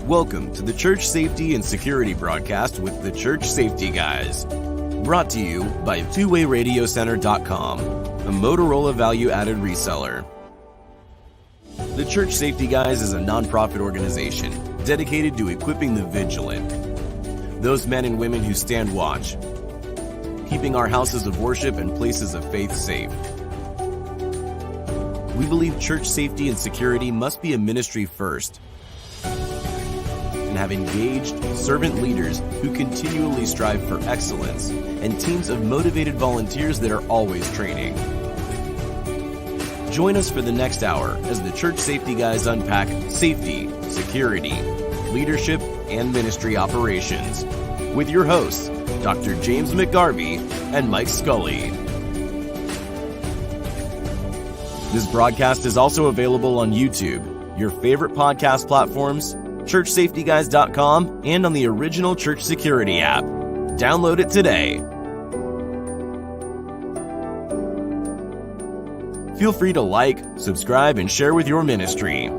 Welcome to the Church Safety and Security broadcast with the Church Safety Guys. Brought to you by TwoWayRadioCenter.com, a Motorola value-added reseller. The Church Safety Guys is a nonprofit organization dedicated to equipping the vigilant, those men and women who stand watch, keeping our houses of worship and places of faith safe. We believe church safety and security must be a ministry first, and have engaged servant leaders who continually strive for excellence and teams of motivated volunteers that are always training. Join us for the next hour as the Church Safety Guys unpack safety, security, leadership, and ministry operations with your hosts, Dr. James McGarvey and Mike Scully. This broadcast is also available on YouTube, your favorite podcast platforms, ChurchSafetyGuys.com, and on the original Church Security app. Download it today. Feel free to like, subscribe, and share with your ministry.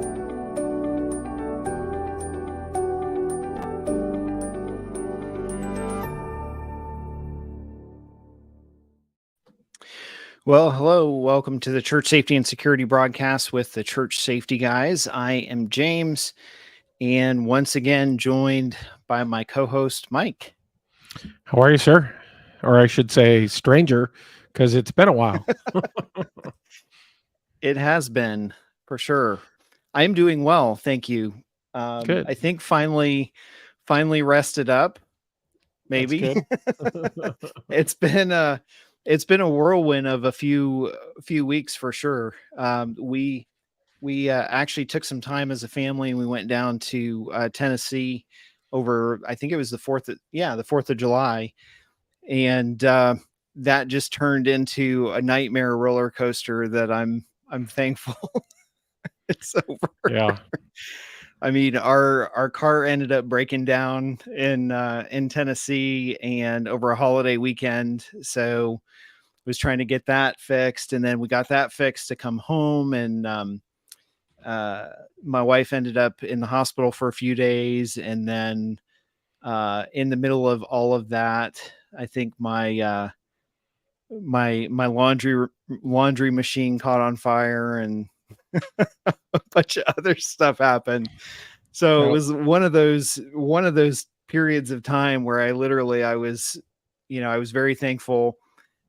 Well, hello. Welcome to the Church Safety and Security broadcast with the Church Safety Guys. I am James, and once again joined by my co-host, Mike. How are you, sir? Or I should say stranger, because it's been a while. It has been, for sure. I'm doing well, thank you. Good. I think finally rested up, maybe. It's been a whirlwind of a few weeks for sure. We actually took some time as a family, and we went down to Tennessee over, I think it was the 4th of July, and that just turned into a nightmare roller coaster that I'm thankful it's over. Yeah. I mean, our car ended up breaking down in Tennessee and over a holiday weekend. So was trying to get that fixed, and then we got that fixed to come home. And my wife ended up in the hospital for a few days. And then in the middle of all of that, I think my laundry machine caught on fire, and a bunch of other stuff happened. So it was one of those periods of time where I was very thankful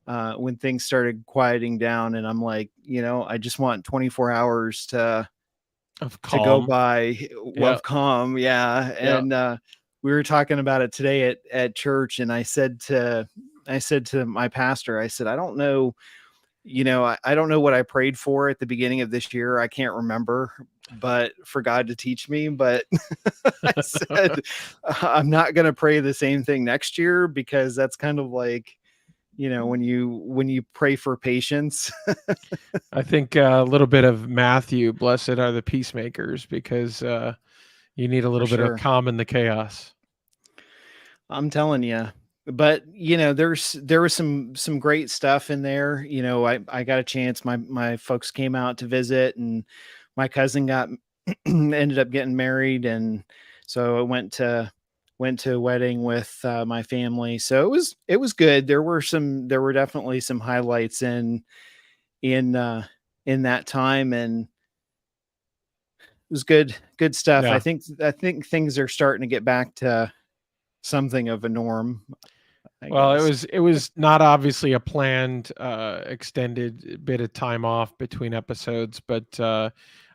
when things started quieting down, and I'm like, I just want 24 hours to go by of calm. Yeah. And we were talking about it today at church, and I said to my pastor, I said, I don't know, I don't know what I prayed for at the beginning of this year. I can't remember, but for God to teach me. But I said, I'm not going to pray the same thing next year, because that's kind of like, when you pray for patience. I think a little bit of Matthew, blessed are the peacemakers, because you need a little bit of calm in the chaos. I'm telling you. But there was some great stuff in there. I got a chance. My folks came out to visit, and my cousin ended up getting married, and so I went to a wedding with my family. So it was good. There were definitely some highlights in that time, and it was good stuff. Yeah. I think things are starting to get back to something of a norm. Well, it was not obviously a planned extended bit of time off between episodes, but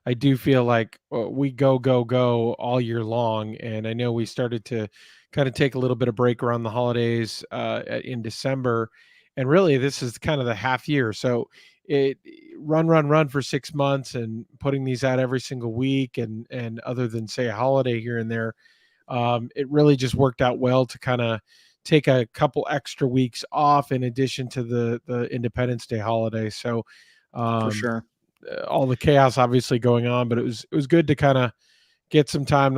I do feel like we go all year long, and I know we started to kind of take a little bit of break around the holidays in December, and really this is kind of the half year. So it run for 6 months, and putting these out every single week, and other than say a holiday here and there, it really just worked out well to kind of take a couple extra weeks off in addition to the Independence Day holiday. So for sure, all the chaos obviously going on, but it was good to kind of get some time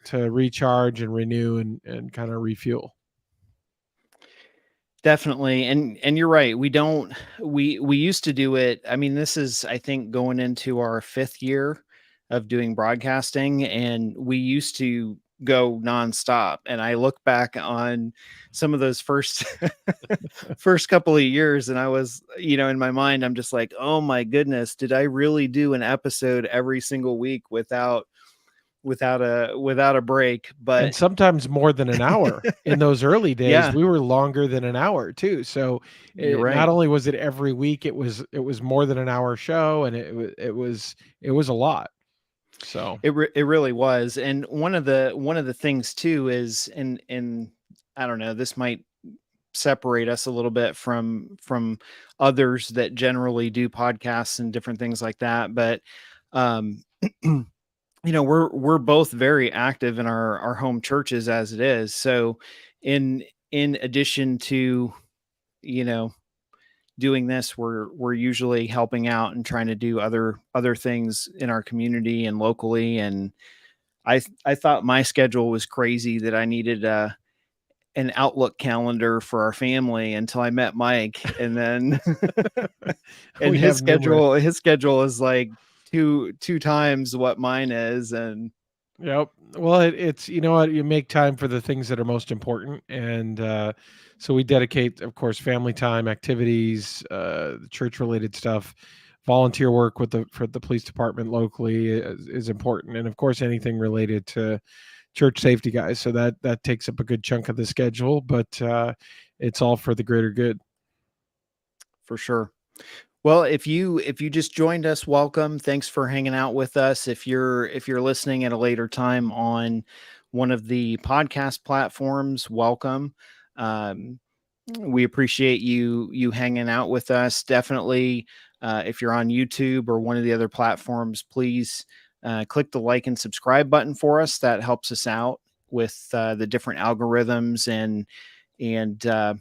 to recharge and renew and kind of refuel. Definitely. And you're right. We used to do it. I mean, this is, I think, going into our 5th year of doing broadcasting, and we used to go nonstop. And I look back on some of those first first couple of years, and I was, in my mind, I'm just like, oh my goodness, did I really do an episode every single week without a break? And But sometimes more than an hour. In those early days, yeah, we were longer than an hour too. So you're not right. only was it every week, it was more than an hour show, and it was a lot. So It really was. And one of the things too is, and I don't know, this might separate us a little bit from others that generally do podcasts and different things like that. But we're both very active in our home churches as it is. So in addition to, doing this, we're usually helping out and trying to do other things in our community and locally. And I thought my schedule was crazy, that I needed an Outlook calendar for our family, until I met Mike. And then and we have numerous. his schedule is like two times what mine is. And Yep. Well, it's, you know what, you make time for the things that are most important, and so we dedicate, of course, family time, activities, church related stuff, volunteer work for the police department locally is important, and of course anything related to church safety guys. So that takes up a good chunk of the schedule, but it's all for the greater good. for sure. Well, if you just joined us, welcome. Thanks for hanging out with us. If you're listening at a later time on one of the podcast platforms, welcome. We appreciate you hanging out with us. Definitely, if you're on YouTube or one of the other platforms, please click the like and subscribe button for us. That helps us out with the different algorithms and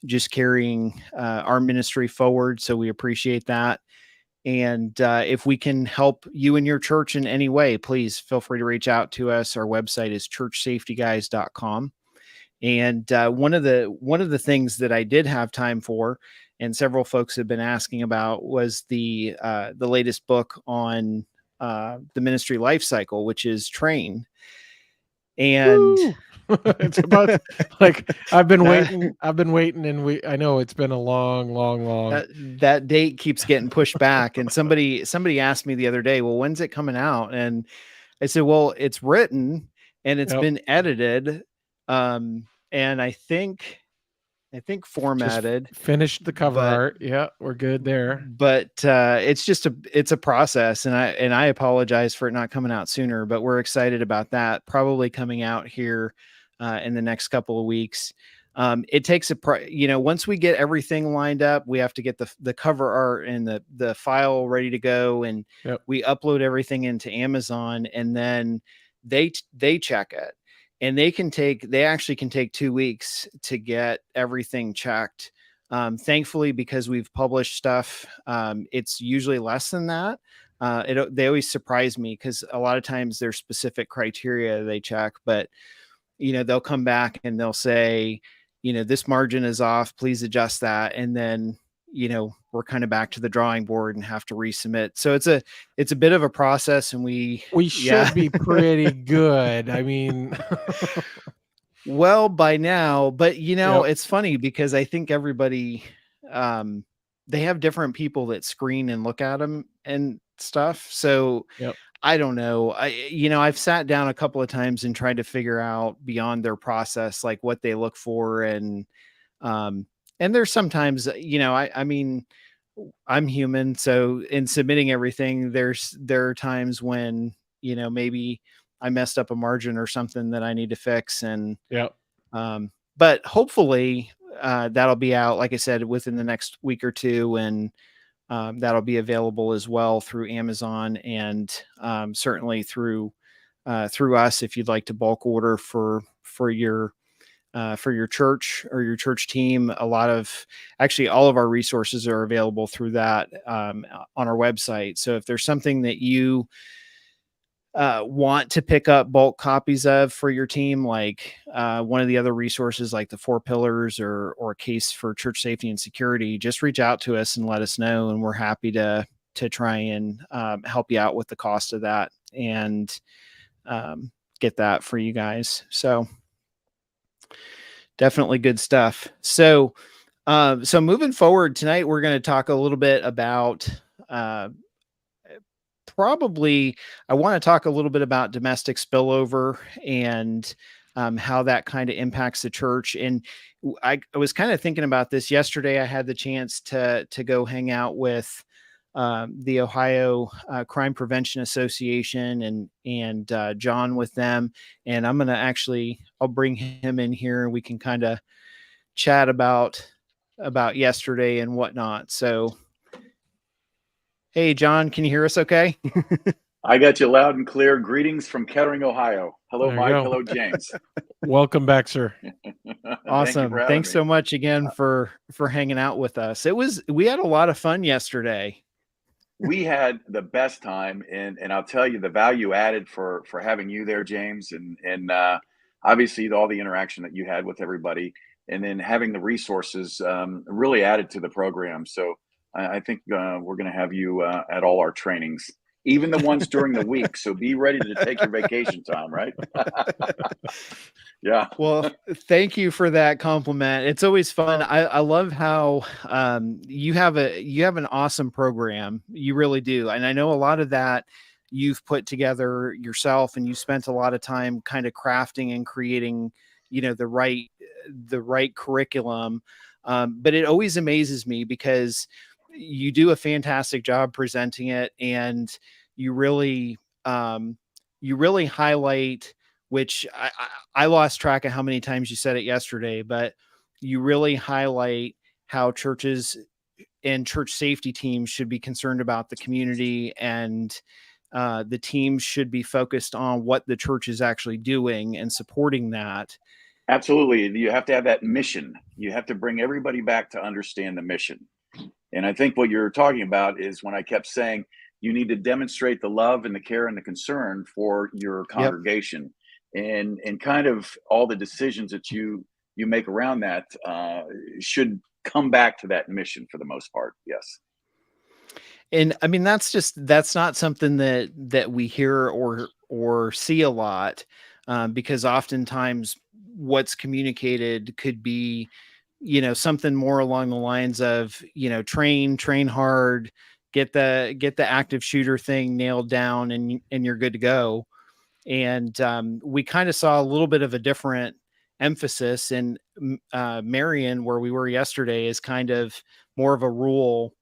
just carrying our ministry forward. So we appreciate that. And if we can help you and your church in any way, please feel free to reach out to us. Our website is churchsafetyguys.com. And one of the things that I did have time for, and several folks have been asking about, was the latest book on the ministry life cycle, which is Train. And it's about, like, I've been waiting, and I know it's been a long. That date keeps getting pushed back. And somebody asked me the other day, well, when's it coming out? And I said, well, it's written and it's been edited. And I think formatted. Just finished the cover art. Yeah, we're good there. But it's a process, and I apologize for it not coming out sooner, but we're excited about that. Probably coming out here in the next couple of weeks. It takes once we get everything lined up, we have to get the cover art and the file ready to go, and we upload everything into Amazon, and then they check it. And they actually can take 2 weeks to get everything checked. Thankfully, because we've published stuff, it's usually less than that. They always surprise me, because a lot of times there's specific criteria they check, but they'll come back and they'll say, this margin is off, please adjust that. And then, we're kind of back to the drawing board and have to resubmit. So it's a bit of a process, and we should be pretty good. I mean, well, by now, but it's funny, because I think everybody, they have different people that screen and look at them and stuff. So I don't know. I've sat down a couple of times and tried to figure out beyond their process, like what they look for. And there's sometimes, I mean, I'm human. So in submitting everything, there are times when, maybe I messed up a margin or something that I need to fix. And, but hopefully that'll be out, like I said, within the next week or two. And that'll be available as well through Amazon, and certainly through us, if you'd like to bulk order for your church or your church team. All of our resources are available through that on our website. So if there's something that you want to pick up bulk copies of for your team, like one of the other resources, like the 4 pillars or a case for church safety and security, just reach out to us and let us know. And we're happy to try and help you out with the cost of that. And get that for you guys. So definitely good stuff. So moving forward tonight, we're going to talk a little bit about probably I want to talk a little bit about domestic spillover and how that kind of impacts the church. And I was kind of thinking about this yesterday. I had the chance to go hang out with the Ohio Crime Prevention Association and John with them. And I'm going to I'll bring him in here and we can kind of chat about yesterday and whatnot. So, hey, John, can you hear us okay? I got you loud and clear. Greetings from Kettering, Ohio. Hello, There you Mike. go. Hello, James. Welcome back, sir. Awesome. Thanks so much again for hanging out with us. We had a lot of fun yesterday. We had the best time, and I'll tell you the value added for having you there, James, and obviously all the interaction that you had with everybody, and then having the resources really added to the program. So I think we're going to have you at all our trainings, even the ones during the week. So be ready to take your vacation time, right? Yeah. Well, thank you for that compliment. It's always fun. I love how you have an awesome program. You really do. And I know a lot of that you've put together yourself, and you spent a lot of time kind of crafting and creating, the right curriculum. But it always amazes me because you do a fantastic job presenting it, and you really highlight, which I lost track of how many times you said it yesterday, but you really highlight how churches and church safety teams should be concerned about the community, and the teams should be focused on what the church is actually doing and supporting that. Absolutely. You have to have that mission. You have to bring everybody back to understand the mission. And I think what you're talking about is when I kept saying you need to demonstrate the love and the care and the concern for your congregation. Yep. And kind of all the decisions that you make around that should come back to that mission for the most part. Yes. And I mean, that's not something that we hear or see a lot, because oftentimes what's communicated could be, something more along the lines of, train hard, get the active shooter thing nailed down, and you're good to go. And we kind of saw a little bit of a different emphasis in Marion, where we were yesterday, is kind of more of a rural,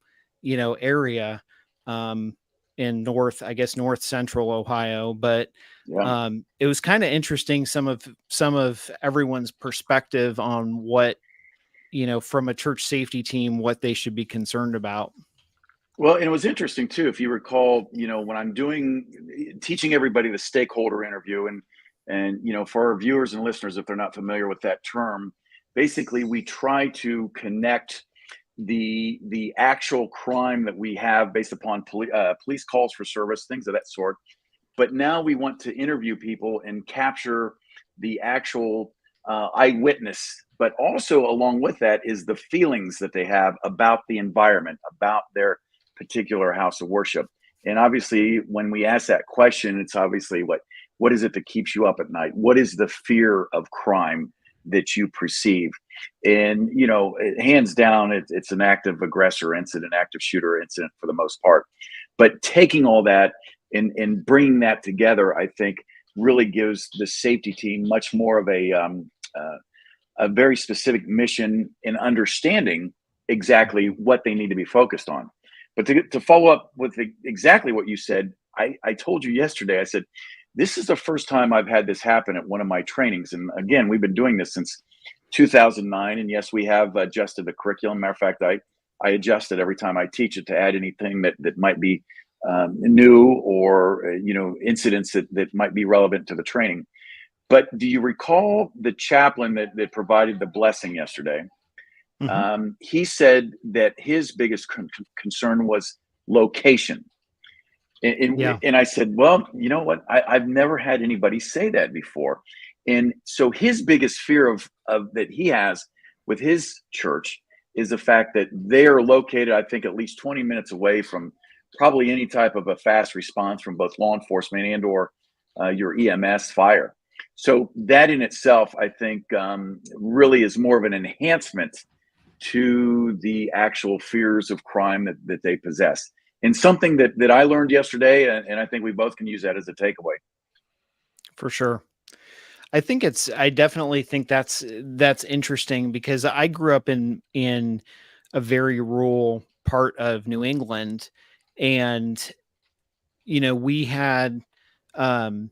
area in north central Ohio. But it was kind of interesting, some of everyone's perspective on what, from a church safety team, what they should be concerned about. Well, and it was interesting too, if you recall, when I'm teaching everybody the stakeholder interview, and for our viewers and listeners, if they're not familiar with that term, basically we try to connect the actual crime that we have based upon police calls for service, things of that sort. But now we want to interview people and capture the actual eyewitness, but also along with that is the feelings that they have about the environment, about their particular house of worship. And obviously, when we ask that question, it's obviously what is it that keeps you up at night? What is the fear of crime that you perceive? And, hands down, it's an active aggressor incident, active shooter incident for the most part. But taking all that and bringing that together, I think, really gives the safety team much more of a very specific mission in understanding exactly what they need to be focused on. But to follow up with exactly what you said, I told you yesterday, I said, this is the first time I've had this happen at one of my trainings. And again, we've been doing this since 2009. And yes, we have adjusted the curriculum. Matter of fact, I adjust it every time I teach it to add anything that might be new or, incidents that might be relevant to the training. But do you recall the chaplain that provided the blessing yesterday? Mm-hmm. He said that his biggest concern was location. And I said, well, you know what? I've never had anybody say that before. And so his biggest fear of that he has with his church is the fact that they are located, I think, at least 20 minutes away from probably any type of a fast response from both law enforcement and or your EMS fire. So that in itself, I think, really is more of an enhancement to the actual fears of crime that they possess. And something that I learned yesterday, and I think we both can use that as a takeaway. For sure. I definitely think that's interesting, because I grew up in a very rural part of New England, and we had, um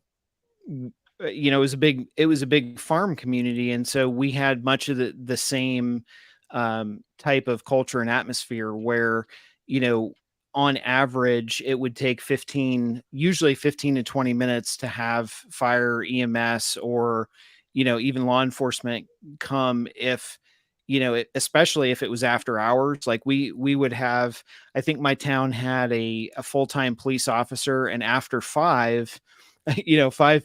it was a big farm community, and so we had much of the same type of culture and atmosphere where, you know, on average it would take usually 15 to 20 minutes to have fire, EMS, or even law enforcement come, if especially if it was after hours. Like we would have, I think my town had a full-time police officer, and after 5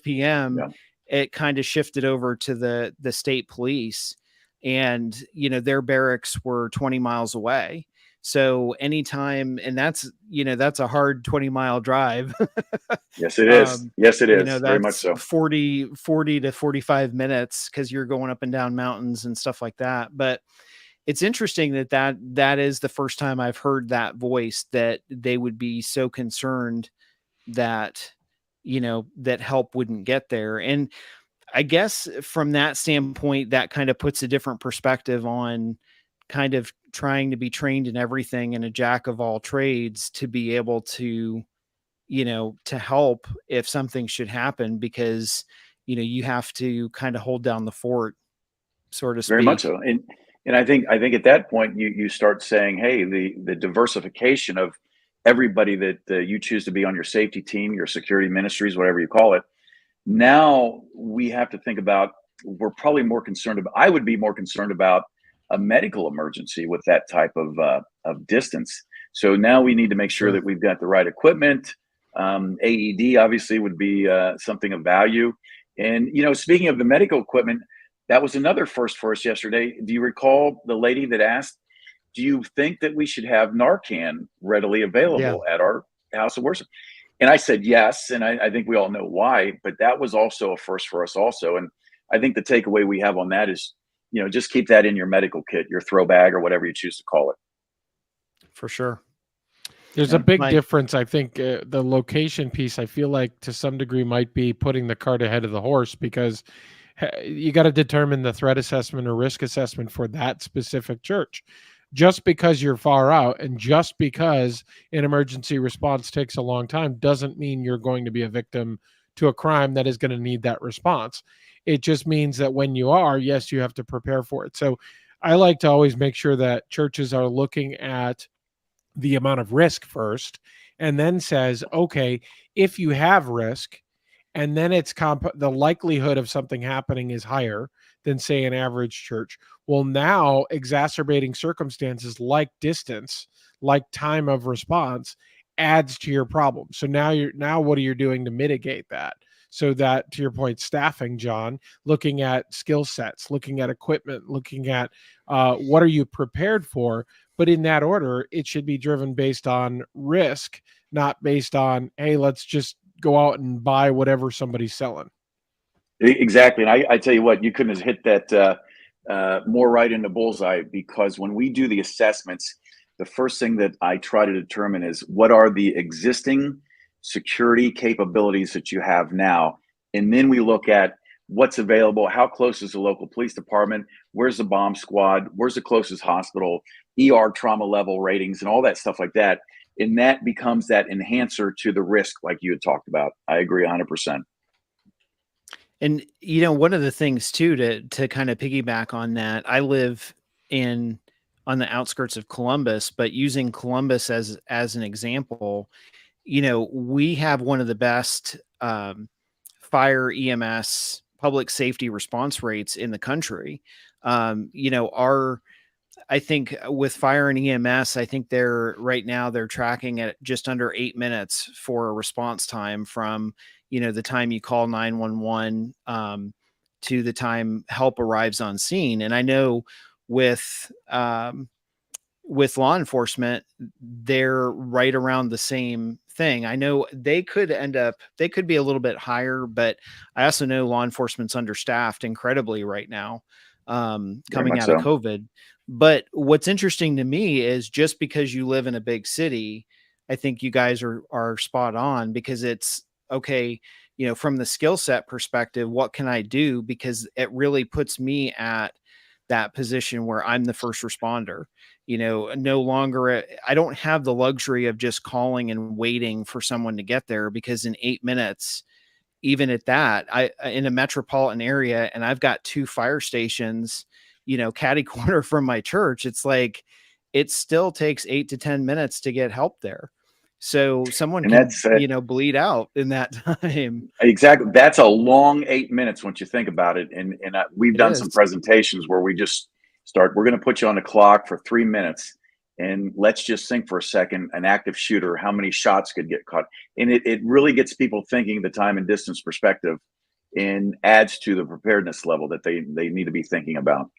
p.m., Yeah. it kind of shifted over to the state police, and their barracks were 20 miles away. So anytime, and that's a hard 20-mile drive. Yes, it is. Yes, it is. Very much That's so. 40 to 45 minutes, because you're going up and down mountains and stuff like that. But it's interesting that is the first time I've heard that voice, that they would be so concerned that that help wouldn't get there. And I guess from that standpoint, that kind of puts a different perspective on kind of trying to be trained in everything and a jack of all trades, to be able to to help if something should happen, because you have to kind of hold down the fort, so to Very much speak. so. And I think at that point you start saying, hey, the diversification of everybody that you choose to be on your safety team, your security ministries, whatever you call it. Now we have to think about, we're probably more concerned about, I would be more concerned about a medical emergency with that type of distance. So now we need to make sure Sure. that we've got the right equipment. AED obviously would be something of value. And, speaking of the medical equipment, that was another first for us yesterday. Do you recall the lady that asked, do you think that we should have Narcan readily Yeah. available at our house of worship? And I said yes, and I think we all know why, but that was also a first for us also. And I think the takeaway we have on that is, just keep that in your medical kit, your throw bag, or whatever you choose to call it. For sure. There's Yeah. a big difference. I think the location piece, I feel like to some degree might be putting the cart ahead of the horse, because you got to determine the threat assessment or risk assessment for that specific church. Just because you're far out and just because an emergency response takes a long time doesn't mean you're going to be a victim to a crime that is going to need that response. It just means that when you are, yes, you have to prepare for it. So I like to always make sure that churches are looking at the amount of risk first, and then says, okay, if you have risk, and then it's the likelihood of something happening is higher than, say, an average church. Well, now exacerbating circumstances like distance, like time of response, adds to your problem. So now what are you doing to mitigate that? So that, to your point, staffing, John, looking at skill sets, looking at equipment, looking at what are you prepared for? But in that order, it should be driven based on risk, not based on, hey, let's just go out and buy whatever somebody's selling. Exactly. And I tell you what, you couldn't have hit that more right in the bullseye, because when we do the assessments, the first thing that I try to determine is, what are the existing security capabilities that you have now? And then we look at what's available, how close is the local police department, where's the bomb squad, where's the closest hospital, ER trauma level ratings, and all that stuff like that. And that becomes that enhancer to the risk, like you had talked about. I agree 100%. And one of the things too, to kind of piggyback on that, I live on the outskirts of Columbus, but using Columbus as an example, we have one of the best fire, EMS, public safety response rates in the country. I think with fire and EMS, I think they're tracking at just under 8 minutes for a response time from, the time you call 911 to the time help arrives on scene. And I know with law enforcement, they're right around the same thing. I know they could be a little bit higher, but I also know law enforcement's understaffed incredibly right now, coming out of COVID. But what's interesting to me is just because you live in a big city, I think you guys are spot on, because it's okay, from the skill set perspective, what can I do? Because it really puts me at that position where I'm the first responder. No longer, I don't have the luxury of just calling and waiting for someone to get there, because in 8 minutes, even at that, in a metropolitan area, and I've got 2 fire stations, catty corner from my church, it's like, it still takes 8 to 10 minutes to get help there. So someone can, bleed out in that time. Exactly. That's a long 8 minutes once you think about it. And we've done some presentations where we just start, we're going to put you on the clock for 3 minutes, and let's just think for a second, an active shooter, how many shots could get caught? And it really gets people thinking the time and distance perspective, and adds to the preparedness level that they need to be thinking about.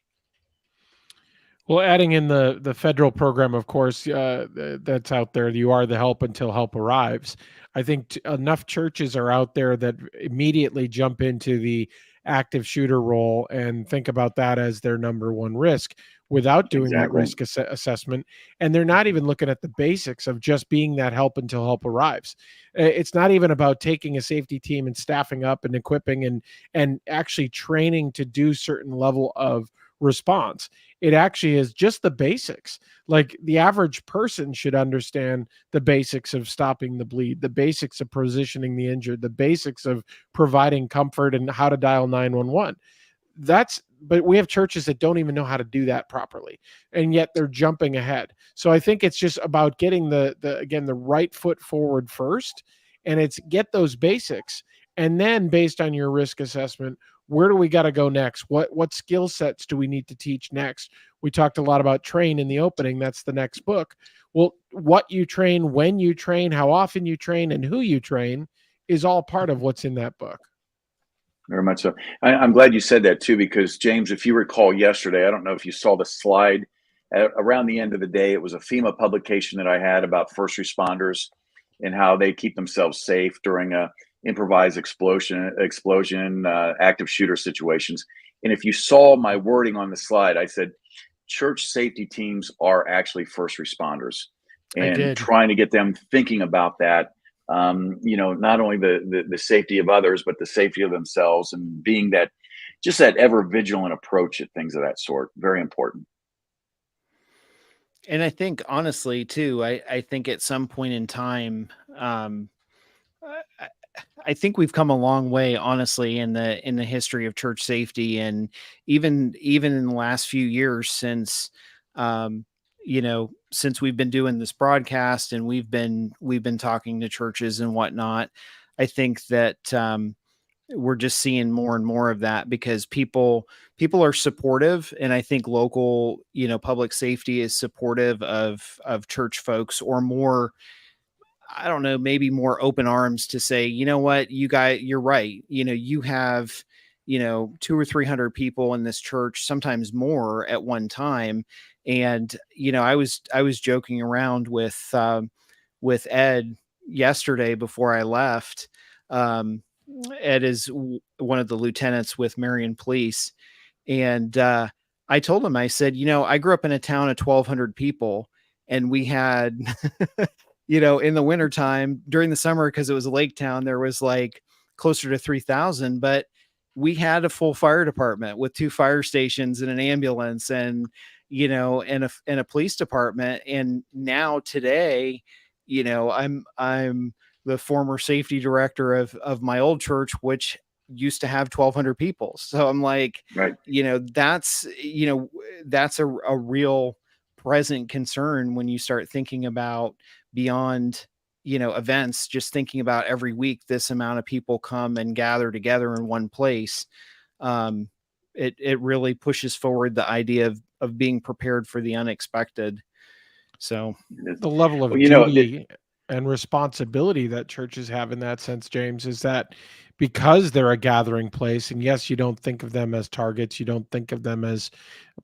Well, adding in the federal program, of course, that's out there. You are the help until help arrives. I think enough churches are out there that immediately jump into the active shooter role and think about that as their number one risk without doing that risk assessment. And they're not even looking at the basics of just being that help until help arrives. It's not even about taking a safety team and staffing up and equipping and actually training to do certain level of response. It actually is just the basics. Like, the average person should understand the basics of stopping the bleed, the basics of positioning the injured, the basics of providing comfort and how to dial 911. But we have churches that don't even know how to do that properly, and yet they're jumping ahead. So I think it's just about getting the right foot forward first, and it's get those basics. And then, based on your risk assessment, where do we got to go next? What skill sets do we need to teach next? We talked a lot about train in the opening. That's the next book. Well, what you train, when you train, how often you train, and who you train is all part of what's in that book. Very much so. I'm glad you said that too, because James, if you recall yesterday, I don't know if you saw the slide around the end of the day, it was a FEMA publication that I had about first responders and how they keep themselves safe during a improvised explosion, active shooter situations. And if you saw my wording on the slide, I said, church safety teams are actually first responders, and trying to get them thinking about that. Not only the safety of others, but the safety of themselves, and being that ever vigilant approach at things of that sort. Very important. And I think, honestly, too, I think at some point in time, I think we've come a long way, honestly, in the history of church safety, and even in the last few years since, since we've been doing this broadcast and we've been talking to churches and whatnot. I think that we're just seeing more and more of that, because people are supportive, and I think local, public safety is supportive of church folks, or more, I don't know, maybe more open arms to say, you know what, you guys, you're right. You have, 200 or 300 people in this church, sometimes more at one time. And, I was joking around with Ed yesterday before I left. Ed is one of the lieutenants with Marion Police. And, I told him, I said, I grew up in a town of 1,200 people, and we had, in the wintertime during the summer, because it was a lake town, there was like closer to 3,000, but we had a full fire department with 2 fire stations and an ambulance, and, and a police department. And now today, I'm the former safety director of my old church, which used to have 1,200 people. So I'm like, right. That's a real present concern when you start thinking about beyond, events, just thinking about every week, this amount of people come and gather together in one place. It really pushes forward the idea of being prepared for the unexpected. So the level of duty and responsibility that churches have in that sense, James, is that because they're a gathering place, and yes, you don't think of them as targets, you don't think of them as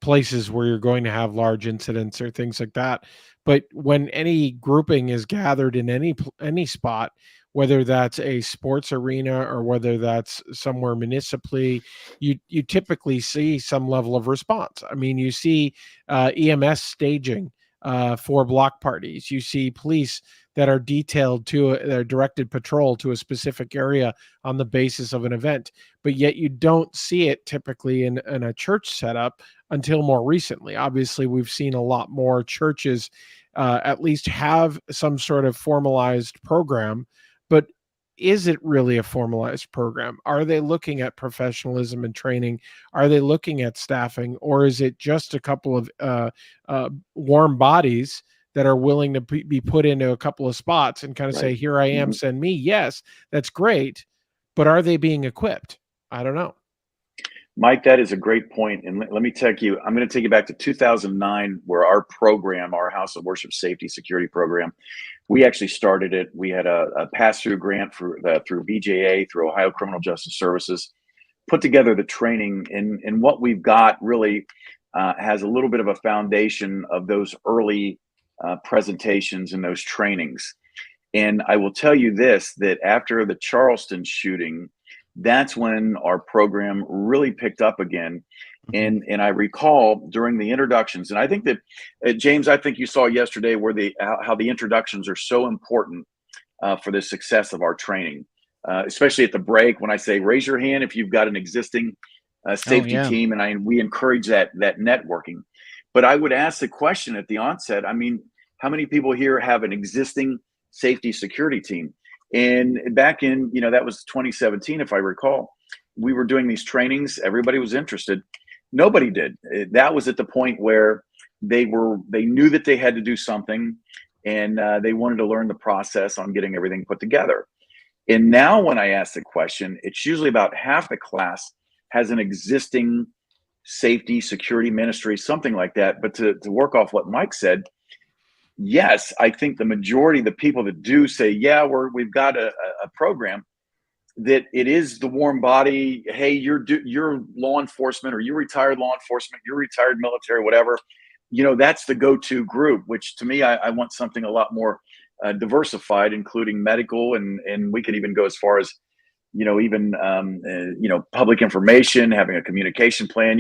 places where you're going to have large incidents or things like that, But when any grouping is gathered in any spot, whether that's a sports arena or whether that's somewhere municipally, you typically see some level of response. I mean, you see EMS staging for block parties. You see police that are detailed to their directed patrol to a specific area on the basis of an event, but yet you don't see it typically in a church setup until more recently. Obviously, we've seen a lot more churches at least have some sort of formalized program, but is it really a formalized program? Are they looking at professionalism and training? Are they looking at staffing? Or is it just a couple of warm bodies that are willing to be put into a couple of spots and kind of say, here I am, send me? Yes, that's great. But are they being equipped? I don't know. Mike, that is a great point. And let me take you, I'm going to take you back to 2009, where our program, our House of Worship Safety Security program, we actually started it. We had a pass-through grant through BJA, through Ohio Criminal Justice Services, put together the training. And what we've got really has a little bit of a foundation of those early presentations and those trainings. And I will tell you this, that after the Charleston shooting, that's when our program really picked up again. And I recall during the introductions, and I think that James, I think you saw yesterday where how the introductions are so important for the success of our training, especially at the break when I say raise your hand if you've got an existing safety team, and we encourage that networking. But I would ask the question at the onset. I mean, how many people here have an existing safety security team? And back in, that was 2017, if I recall, we were doing these trainings. Everybody was interested. Nobody did. That was at the point where they knew that they had to do something, and they wanted to learn the process on getting everything put together. And now when I ask the question, it's usually about half the class has an existing safety, security ministry, something like that. But to work off what Mike said, yes, I think the majority of the people that do say, yeah, we've got a program, that it is the warm body. Hey, you're law enforcement, or you're retired law enforcement, you're retired military, whatever. That's the go-to group, which to me, I want something a lot more diversified, including medical. And we could even go as far as, even, public information, having a communication plan,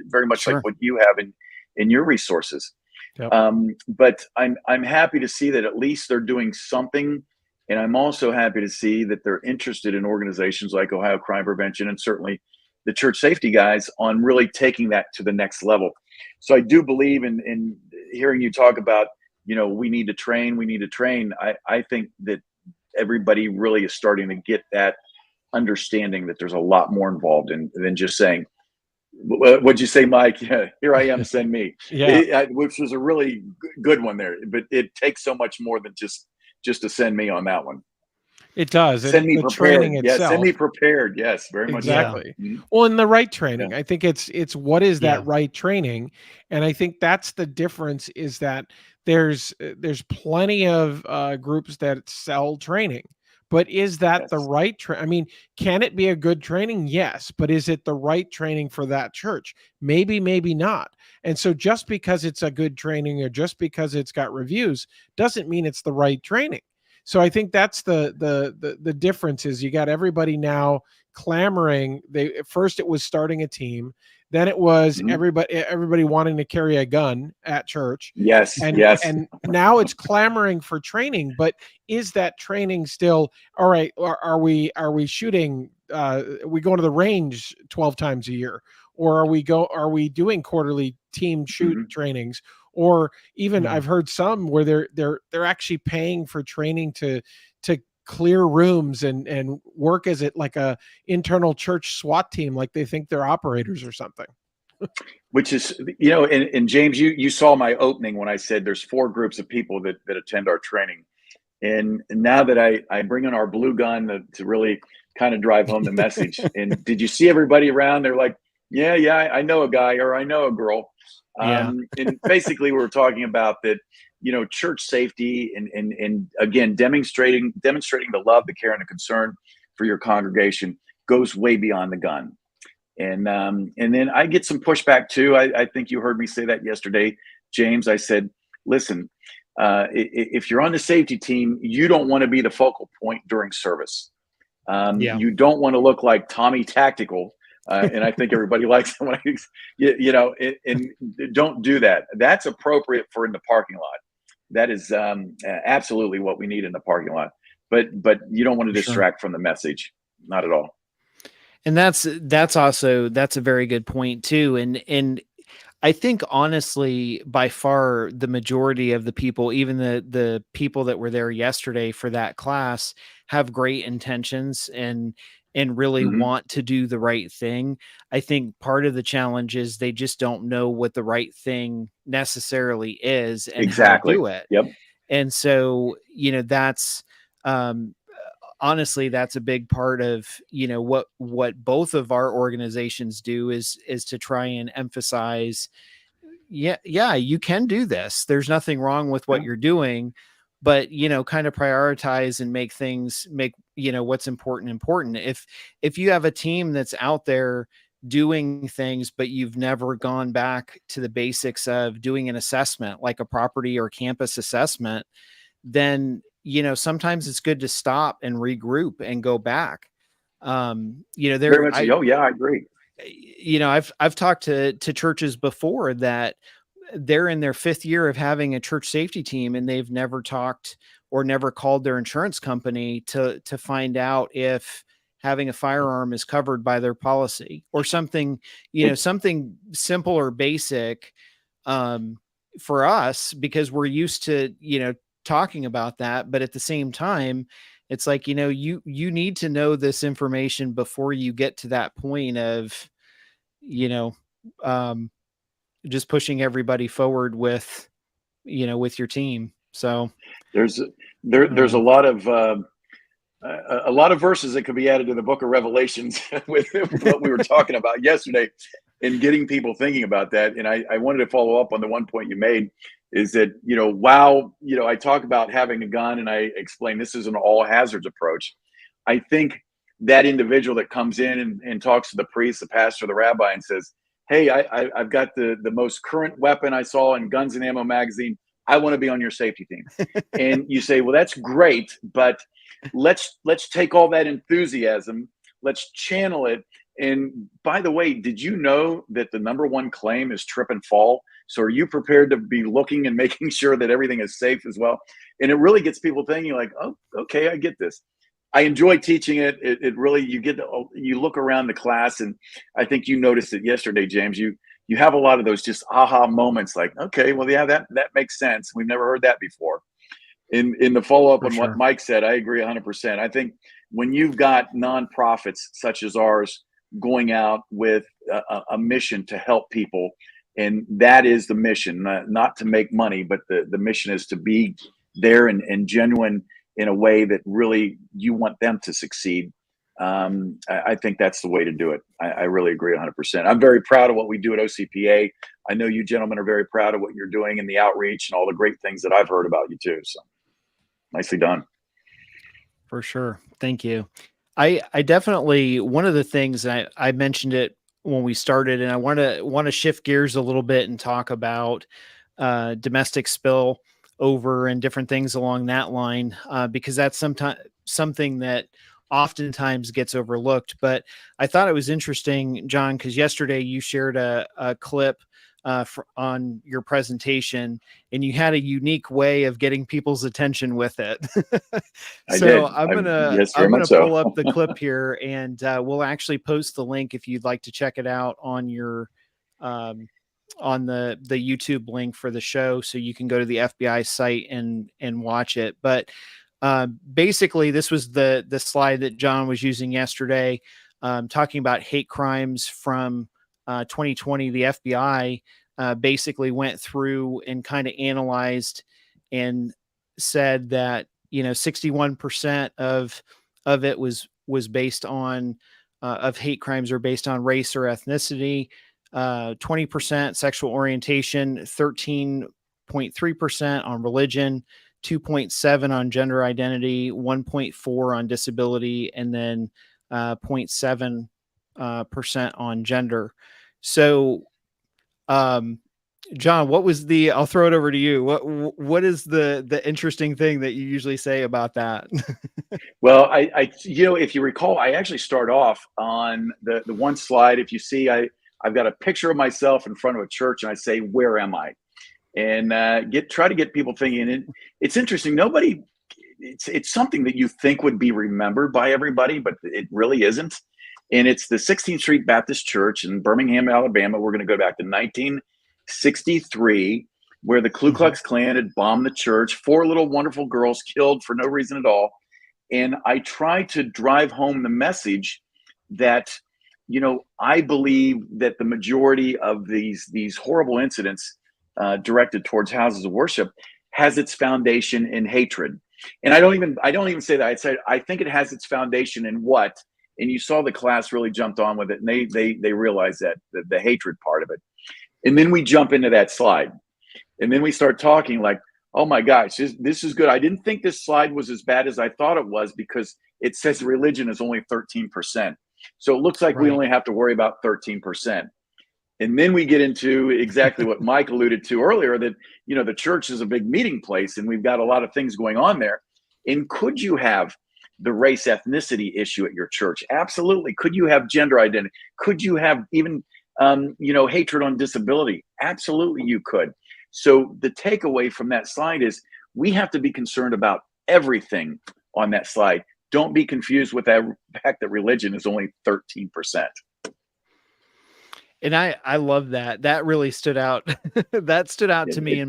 very much like what you have in your resources. Yep. But I'm happy to see that at least they're doing something. And I'm also happy to see that they're interested in organizations like Ohio Crime Prevention, and certainly the church safety guys, on really taking that to the next level. So I do believe in hearing you talk about, we need to train. I think that everybody really is starting to get that understanding that there's a lot more involved than just saying, what'd you say, Mike? Yeah, here I am, send me. Which was a really good one there. But it takes so much more than just to send me on that one. It does. Send me the prepared. Training itself. Yes, send me prepared. Yes, very much. Exactly. So. Mm-hmm. Well, in the right training, I think it's what is that right training, and I think that's the difference. Is that there's plenty of groups that sell training, but is that the right I mean, can it be a good training? Yes, but is it the right training for that church? Maybe not. And so just because it's a good training, or just because it's got reviews, doesn't mean it's the right training. So I think that's the difference. Is you got everybody now clamoring. First it was starting a team, then it was everybody wanting to carry a gun at church. Yes. And now it's clamoring for training. But is that training still all right? Are we shooting? We go to the range 12 times a year, or are we doing quarterly team shoot trainings? Or even I've heard some where they're actually paying for training to clear rooms and work as it like a internal church SWAT team, like they think they're operators or something. Which is, and James, you saw my opening when I said there's 4 groups of people that attend our training. And now that I bring in our blue gun to really kind of drive home the message. And did you see everybody around? They're like, yeah, I know a guy, or I know a girl. And basically we're talking about that, church safety and again, demonstrating the love, the care, and the concern for your congregation goes way beyond the gun. And then I get some pushback too. I think you heard me say that yesterday, James. I said, listen, If you're on the safety team, you don't want to be the focal point during service. Yeah. You don't want to look like Tommy Tactical. And I think everybody likes it when and don't do that. That's appropriate for in the parking lot. That is absolutely what we need in the parking lot. But you don't want to distract from the message. Not at all. And that's a very good point too. And I think honestly, by far the majority of the people, even the people that were there yesterday for that class, have great intentions and really want to do the right thing. I think part of the challenge is they just don't know what the right thing necessarily is and how to do it. Yep. And so, that's honestly, that's a big part of, what both of our organizations do is to try and emphasize, you can do this. There's nothing wrong with what you're doing, but, kind of prioritize and make what's important. If you have a team that's out there doing things, but you've never gone back to the basics of doing an assessment, like a property or campus assessment, then, sometimes it's good to stop and regroup and go back. Very much. I agree. I've talked to churches before that they're in their 5th year of having a church safety team, and they've never talked or never called their insurance company to find out if having a firearm is covered by their policy or something, something simple or basic for us, because we're used to, talking about that. But at the same time, it's like, you need to know this information before you get to that point of, just pushing everybody forward with your team. So there's a lot of verses that could be added to the book of Revelations with what we were talking about yesterday and getting people thinking about that. And I wanted to follow up on the one point you made, is that, I talk about having a gun and I explain this is an all hazards approach. I think that individual that comes in and talks to the priest, the pastor, the rabbi, and says, hey, I've got the most current weapon I saw in Guns and Ammo magazine. I want to be on your safety team. And you say, well, that's great, but let's take all that enthusiasm, let's channel it. And by the way, did you know that the number one claim is trip and fall? So are you prepared to be looking and making sure that everything is safe as well? And it really gets people thinking like, oh, okay, I get this. I enjoy teaching it. It really, you look around the class, and I think you noticed it yesterday, James. You have a lot of those just aha moments, like, okay, well, yeah, that makes sense. We've never heard that before. In the follow up on what Mike said, I agree 100%. I think when you've got nonprofits such as ours going out with a mission to help people, and that is the mission, not to make money, but the mission is to be there and genuine in a way that really you want them to succeed. I think that's the way to do it. I really agree 100%. I'm very proud of what we do at OCPA. I know you gentlemen are very proud of what you're doing in the outreach and all the great things that I've heard about you too. So nicely done. For sure. Thank you. I definitely, one of the things I mentioned it when we started, and I want to shift gears a little bit and talk about domestic spill over and different things along that line, because that's something that oftentimes gets overlooked. But I thought it was interesting, John, because yesterday you shared a clip on your presentation, and you had a unique way of getting people's attention with it. So I'm gonna pull up the clip here, and we'll actually post the link if you'd like to check it out on your on the YouTube link for the show, so you can go to the FBI site and watch it. But basically, this was the slide that John was using yesterday, talking about hate crimes from 2020. The FBI basically went through and kind of analyzed and said that 61% of it was based on of hate crimes are based on race or ethnicity. 20% sexual orientation, 13.3% on religion, 2.7 on gender identity, 1.4 on disability, and then 0.7% on gender. So John, what was I'll throw it over to you. What is the interesting thing that you usually say about that? Well, if you recall, I actually start off on the one slide. If you see, I've got a picture of myself in front of a church, and I say, "Where am I?" And try to get people thinking. And it's interesting. It's something that you think would be remembered by everybody, but it really isn't. And it's the 16th Street Baptist Church in Birmingham, Alabama. We're going to go back to 1963, where the Ku Klux Klan had bombed the church. 4 little wonderful girls killed for no reason at all. And I try to drive home the message that, I believe that the majority of these horrible incidents directed towards houses of worship has its foundation in hatred. And I don't even say that. I think it has its foundation in what? And you saw the class really jumped on with it, and they realized that the hatred part of it. And then we jump into that slide, and then we start talking like, oh my gosh, this is good. I didn't think this slide was as bad as I thought it was, because it says religion is only 13%. So it looks like we only have to worry about 13%. And then we get into exactly what Mike alluded to earlier, that, the church is a big meeting place, and we've got a lot of things going on there. And could you have the race ethnicity issue at your church? Absolutely. Could you have gender identity? Could you have even, hatred on disability? Absolutely, you could. So the takeaway from that slide is we have to be concerned about everything on that slide. Don't be confused with that fact that religion is only 13%. And I love that. That really stood out. That stood out to me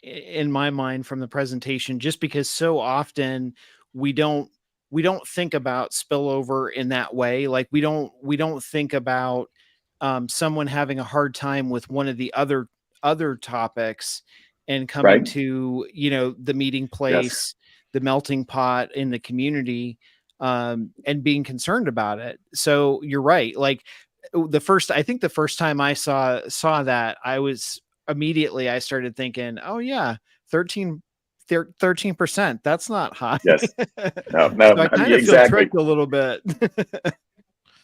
in my mind from the presentation, just because so often we don't think about spillover in that way. Like we don't think about someone having a hard time with one of the other topics and coming to, the meeting place, the melting pot in the community, and being concerned about it. So you're right. Like the first time I saw that, I started thinking, oh yeah, 13%. That's not high. Yes. No, So I kind of feel tricked a little bit.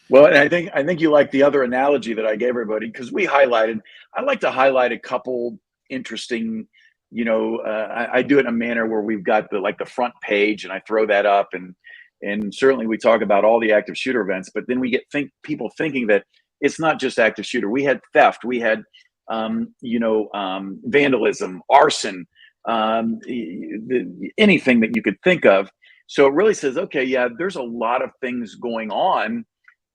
Well, and I think you like the other analogy that I gave everybody, because I like to highlight a couple interesting, I do it in a manner where we've got the front page, and I throw that up, and certainly we talk about all the active shooter events, but then we get people thinking that it's not just active shooter. We had theft, we had, vandalism, arson, anything that you could think of. So it really says, okay, yeah, there's a lot of things going on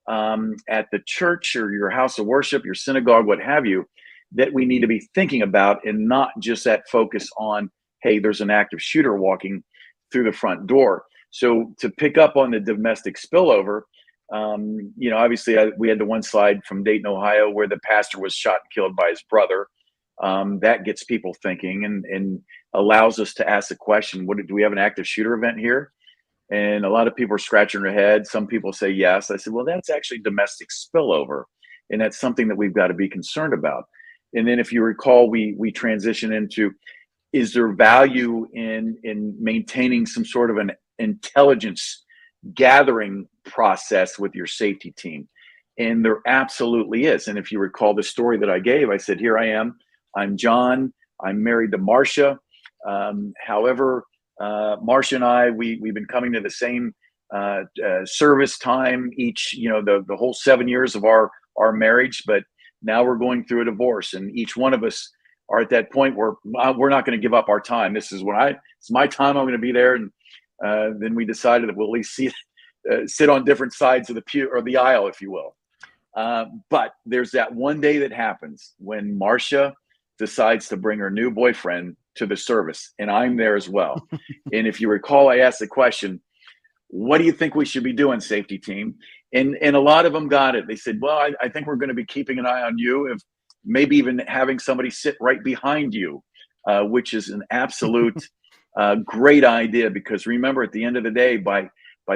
at the church or your house of worship, your synagogue, what have you, that we need to be thinking about, and not just that focus on, hey, there's an active shooter walking through the front door. So to pick up on the domestic spillover, obviously we had the one slide from Dayton, Ohio, where the pastor was shot and killed by his brother. That gets people thinking and allows us to ask the question, do we have an active shooter event here? And a lot of people are scratching their head. Some people say yes. I said, well, that's actually domestic spillover, and that's something that we've got to be concerned about. And then if you recall, we transition into, is there value in maintaining some sort of an intelligence gathering process with your safety team? And there absolutely is. And if you recall the story that I gave, I said, here I am. I'm John. I'm married to Marcia. However, Marcia and I, we've been coming to the same service time each, the whole 7 years of our marriage, but now we're going through a divorce, and each one of us are at that point where we're not going to give up our time. This is it's my time. I'm going to be there. And then we decided that we'll at least sit on different sides of the pew or the aisle, if you will. But there's that one day that happens when Marcia decides to bring her new boyfriend to the service, and I'm there as well. And if you recall, I asked the question, what do you think we should be doing, safety team? And a lot of them got it. They said, well, I think we're going to be keeping an eye on you, if maybe even having somebody sit right behind you, which is an absolute great idea, because remember, at the end of the day, by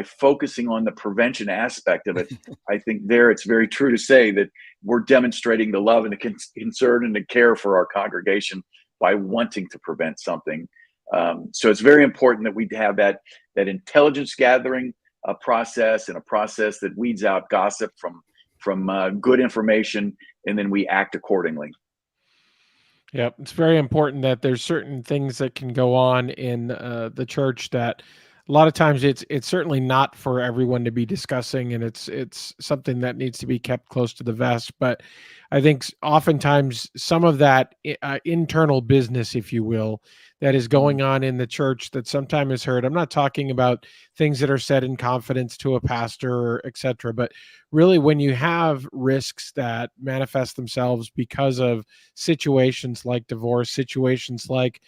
focusing on the prevention aspect of it, I think it's very true to say that we're demonstrating the love and the concern and the care for our congregation by wanting to prevent something. So it's very important that we have that intelligence gathering process, and a process that weeds out gossip from good information, and then we act accordingly. Yeah, it's very important that there's certain things that can go on in the church that a lot of times it's certainly not for everyone to be discussing, and it's something that needs to be kept close to the vest. But I think oftentimes some of that internal business, if you will, that is going on in the church that sometimes is heard. I'm not talking about things that are said in confidence to a pastor, etc., but really when you have risks that manifest themselves because of situations like divorce, situations like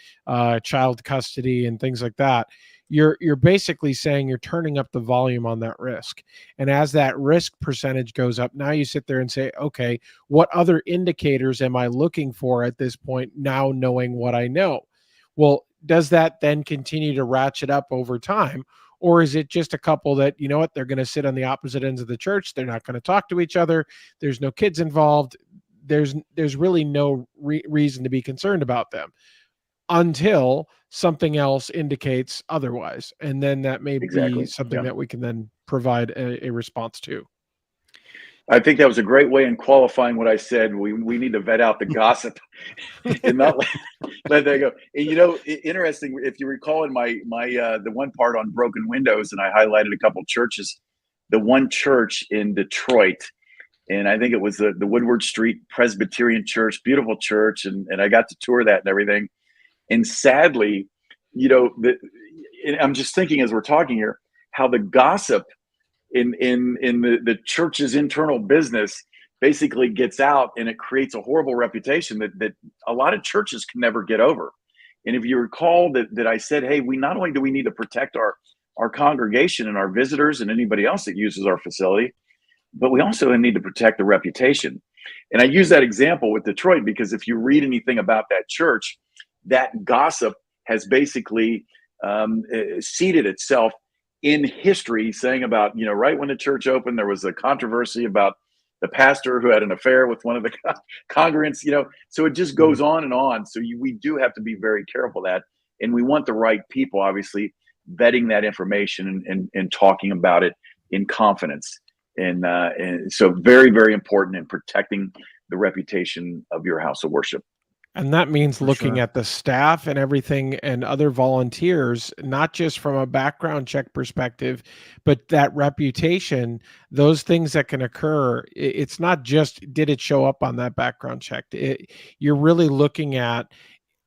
child custody, and things like that, you're basically saying you're turning up the volume on that risk. And as that risk percentage goes up, now you sit there and say, okay, what other indicators am I looking for at this point, now knowing what I know? Well, does that then continue to ratchet up over time? Or is it just a couple that, you know what, they're going to sit on the opposite ends of the church, they're not going to talk to each other, there's no kids involved, there's really no reason to be concerned about them until something else indicates otherwise, and then that may be Exactly. something Yeah. that we can then provide a response to. I think that was a great way in qualifying what I said. We need to vet out the gossip and not let that go. And, interesting. If you recall in my the one part on broken windows, and I highlighted a couple churches. The one church in Detroit, and I think it was the Woodward Street Presbyterian Church, beautiful church, and I got to tour that and everything. And sadly, and I'm just thinking as we're talking here, how the gossip in the church's internal business basically gets out, and it creates a horrible reputation that a lot of churches can never get over. And if you recall that I said, hey, we not only do we need to protect our congregation and our visitors and anybody else that uses our facility, but we also need to protect the reputation. And I use that example with Detroit because if you read anything about that church, that gossip has basically seated itself in history, saying about, right when the church opened, there was a controversy about the pastor who had an affair with one of the congregants, so it just goes on and on. So we do have to be very careful of that. And we want the right people, obviously, vetting that information and talking about it in confidence. And so very, very important in protecting the reputation of your house of worship. And that means For looking sure. at the staff and everything and other volunteers, not just from a background check perspective, but that reputation, those things that can occur. It's not just, did it show up on that background check? You're really looking at,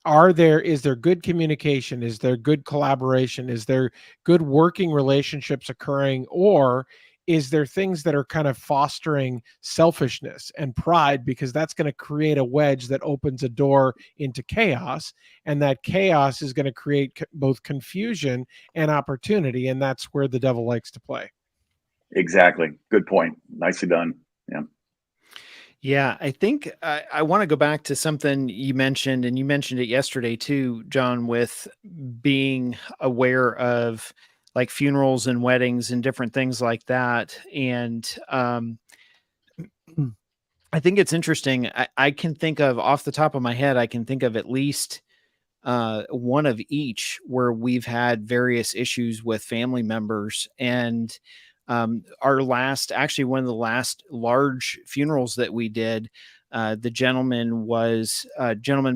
is there good communication? Is there good collaboration? Is there good working relationships occurring? Or is there things that are kind of fostering selfishness and pride, because that's going to create a wedge that opens a door into chaos, and that chaos is going to create both confusion and opportunity, and that's where the devil likes to play. Exactly. Good point. Nicely done. Yeah. Yeah, I think I want to go back to something you mentioned, and you mentioned it yesterday too, John, with being aware of like funerals and weddings and different things like that. And I think it's interesting. I can think of, off the top of my head, I can think of at least one of each where we've had various issues with family members. And actually one of the last large funerals that we did, the gentleman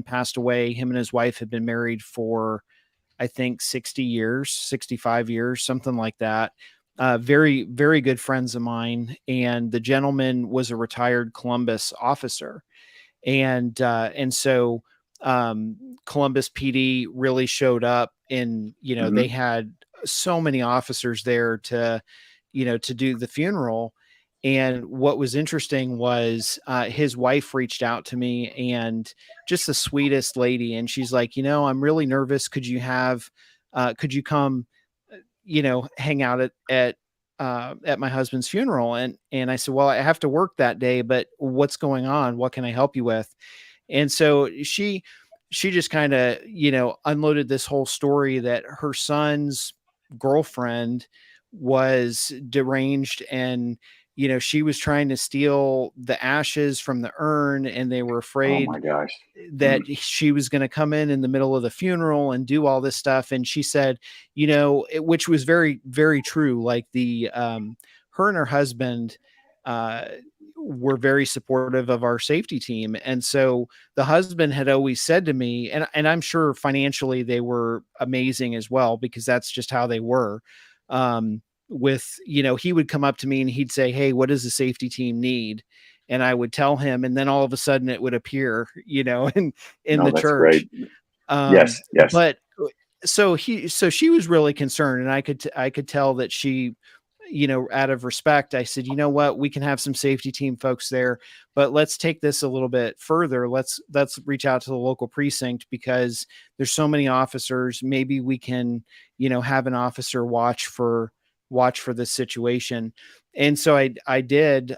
passed away. Him and his wife had been married for, I think, 60 years, 65 years, something like that. Very, very good friends of mine. And the gentleman was a retired Columbus officer. And so Columbus PD really showed up, and, they had so many officers there to do the funeral. And what was interesting was his wife reached out to me, and just the sweetest lady. And she's like, I'm really nervous. Could you come, hang out at my husband's funeral? And I said, well, I have to work that day, but what's going on? What can I help you with? And so she just kind of, unloaded this whole story that her son's girlfriend was deranged, and, she was trying to steal the ashes from the urn, and they were Oh afraid my gosh. that she was going to come in the middle of the funeral and do all this stuff. And she said, which was very, very true. Like her and her husband, were very supportive of our safety team. And so the husband had always said to me, and I'm sure financially they were amazing as well, because that's just how they were. With, he would come up to me and he'd say, "Hey, what does the safety team need?" And I would tell him, and then all of a sudden it would appear, in No, the that's church. great. Yes. But so she was really concerned, and I could tell that she, out of respect, I said, "You know what, we can have some safety team folks there, but let's take this a little bit further. Let's reach out to the local precinct, because there's so many officers. Maybe we can, have an officer watch for this situation." And so I did.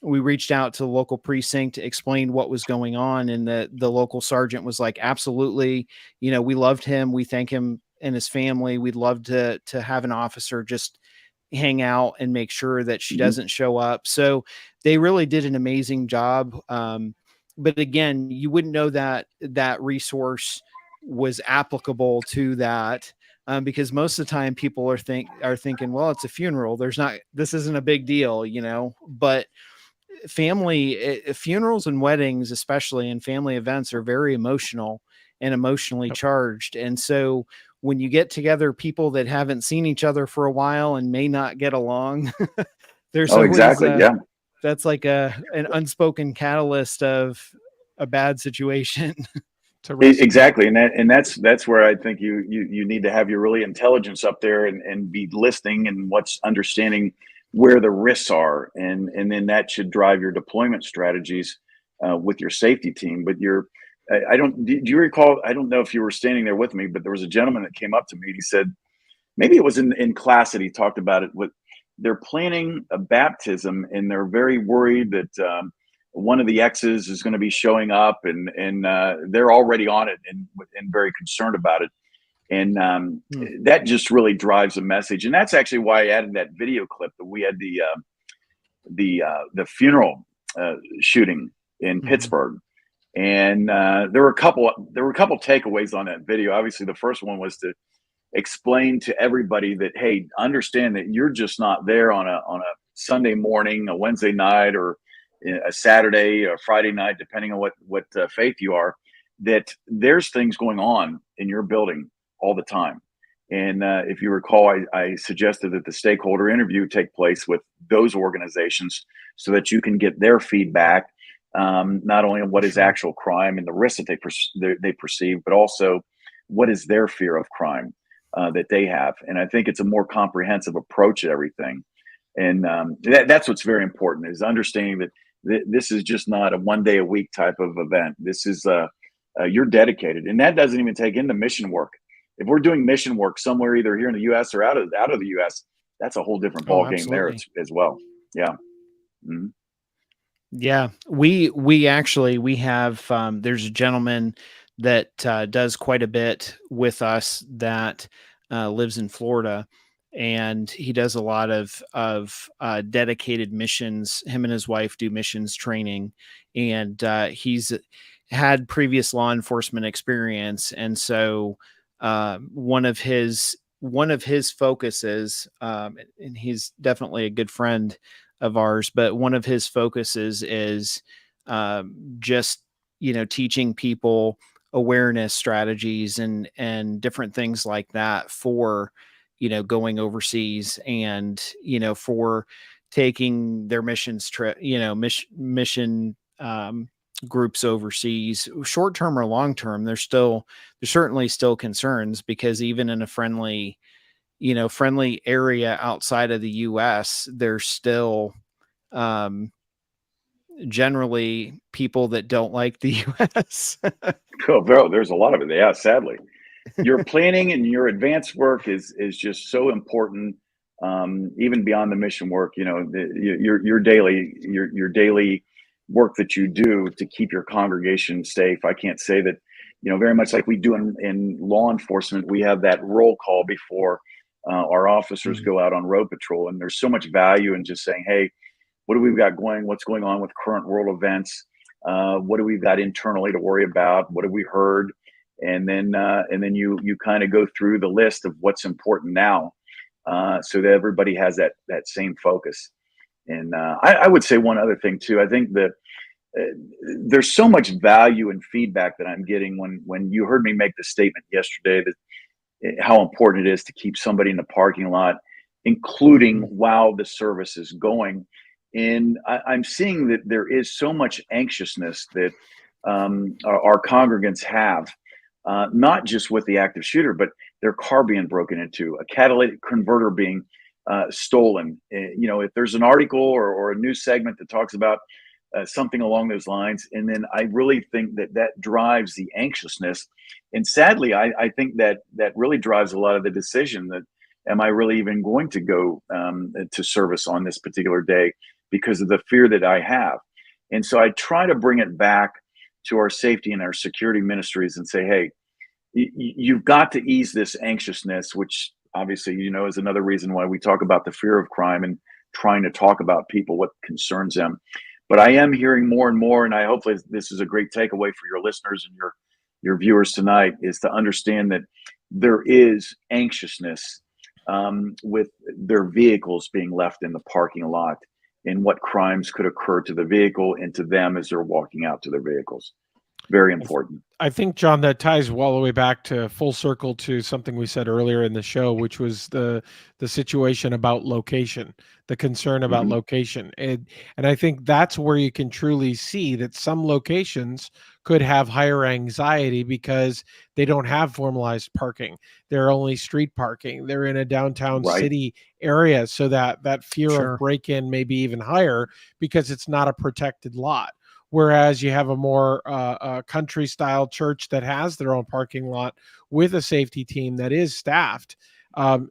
We reached out to the local precinct, explained what was going on, and the local sergeant was like, "Absolutely. We loved him. We thank him and his family. We'd love to have an officer just hang out and make sure that she doesn't show up." So they really did an amazing job. But again, you wouldn't know that resource was applicable to that, because most of the time people are thinking, well, it's a funeral. This isn't a big deal, but funerals and weddings, especially, and family events, are very emotional and emotionally charged. And so when you get together people that haven't seen each other for a while and may not get along, there's always, exactly. Yeah. that's like an unspoken catalyst of a bad situation. Exactly. And that's where I think you need to have your really intelligence up there and be listening and understanding where the risks are. And then that should drive your deployment strategies with your safety team. But do you recall, I don't know if you were standing there with me, but there was a gentleman that came up to me and he said, maybe it was in class that he talked about it, they're planning a baptism and they're very worried that one of the exes is going to be showing up, and they're already on it and very concerned about it. And that just really drives a message. And that's actually why I added that video clip that we had the funeral shooting in Pittsburgh. And there were a couple takeaways on that video. Obviously, the first one was to explain to everybody that, hey, understand that you're just not there on a Sunday morning, a Wednesday night, or a Saturday or Friday night, depending on what faith you are, that there's things going on in your building all the time. And if you recall, I suggested that the stakeholder interview take place with those organizations so that you can get their feedback, not only on what is actual crime and the risks that they perceive, but also what is their fear of crime that they have. And I think it's a more comprehensive approach to everything. And that's what's very important, is understanding that this is just not a one day a week type of event. This is you're dedicated, and that doesn't even take into mission work. If we're doing mission work somewhere, either here in the U.S. or out of the U.S., that's a whole different ball game there as well. Yeah. Mm-hmm. Yeah, we actually have there's a gentleman that does quite a bit with us that lives in Florida, and he does a lot of dedicated missions. Him and his wife do missions training, and he's had previous law enforcement experience, and so one of his focuses, and he's definitely a good friend of ours, but one of his focuses is just teaching people awareness strategies and different things like that for going overseas, and for taking their missions trip, mission groups overseas, short term or long term. There's certainly still concerns, because even in a friendly area outside of the US, there's still generally people that don't like the US. Oh, bro, there's a lot of it. Yeah, sadly. Your planning and your advanced work is just so important, even beyond the mission work. Your daily work that you do to keep your congregation safe. I can't say that, very much like we do in law enforcement, we have that roll call before our officers go out on road patrol, and there's so much value in just saying, hey, what do we got going? What's going on with current world events? What do we got internally to worry about? What have we heard? And then you kind of go through the list of what's important now, so that everybody has that same focus. And I would say one other thing too. I think that there's so much value and feedback that I'm getting when you heard me make the statement yesterday that how important it is to keep somebody in the parking lot, including while the service is going. And I'm seeing that there is so much anxiousness that our congregants have, not just with the active shooter, but their car being broken into, a catalytic converter being stolen. If there's an article or a news segment that talks about something along those lines, and then I really think that drives the anxiousness. And sadly, I think that really drives a lot of the decision that, am I really even going to go to service on this particular day because of the fear that I have? And so I try to bring it back to our safety and our security ministries and say, hey, you've got to ease this anxiousness, which obviously, is another reason why we talk about the fear of crime and trying to talk about people, what concerns them. But I am hearing more and more, and I hopefully this is a great takeaway for your listeners and your viewers tonight, is to understand that there is anxiousness with their vehicles being left in the parking lot and what crimes could occur to the vehicle and to them as they're walking out to their vehicles. Very important. I think, John, that ties all the way back to full circle to something we said earlier in the show, which was the situation about location, the concern about location. And I think that's where you can truly see that some locations could have higher anxiety because they don't have formalized parking. They're only street parking. They're in a downtown city area. So that fear of break-in may be even higher because it's not a protected lot. Whereas you have a more country style church that has their own parking lot with a safety team that is staffed,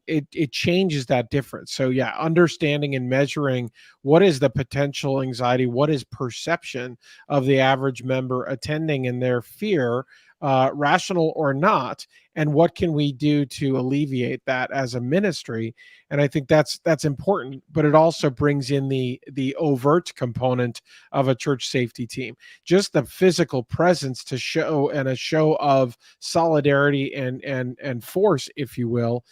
it changes that difference. So yeah, understanding and measuring what is the potential anxiety, what is perception of the average member attending and their fear, rational or not, and what can we do to alleviate that as a ministry. And I think that's important, but it also brings in the overt component of a church safety team, just the physical presence to show, and a show of solidarity and force, if you will,